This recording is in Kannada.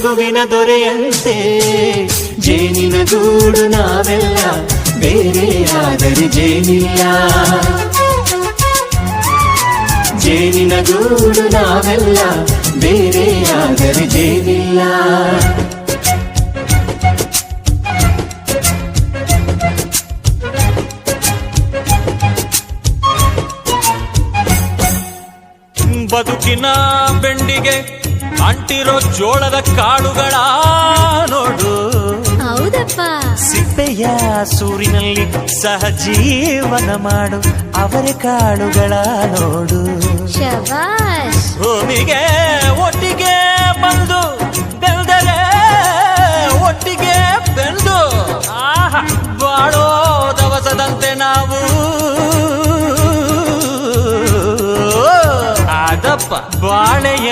ನಗುವಿನ ದೊರೆಯಂತೆ ಜೇನಿನ ಗೂಡು ನಾವೆಲ್ಲ ಬೇರೆಯಾದರೆ ಜೇನಿಲ್ಲ ಜೇನಿನ ಗೂಡು ನಾವೆಲ್ಲ ಬೇರೆಯಾದರೆ ಜೇನಿಲ್ಲ ಬದುಕಿನ ಬೆಂಡಿಗೆ ಅಂಟಿರೋ ಜೋಳದ ಕಾಳುಗಳ ನೋಡು ಹೌದಪ್ಪ ಸಿಪ್ಪೆಯ ಸೂರಿನಲ್ಲಿ ಸಹಜೀವನ ಮಾಡು ಅವರೆ ಕಾಳುಗಳ ನೋಡು ಶಬಾಷ್ ಭೂಮಿಗೆ ಒಟ್ಟಿಗೆ ಬಂದು ಬೆಳೆದರೆ ಒಟ್ಟಿಗೆ ಬೆಂದು ಬಾಳೋ ದವಸದಂತೆ ನಾವು ಅದಪ್ಪ ಬಾಳೆಯ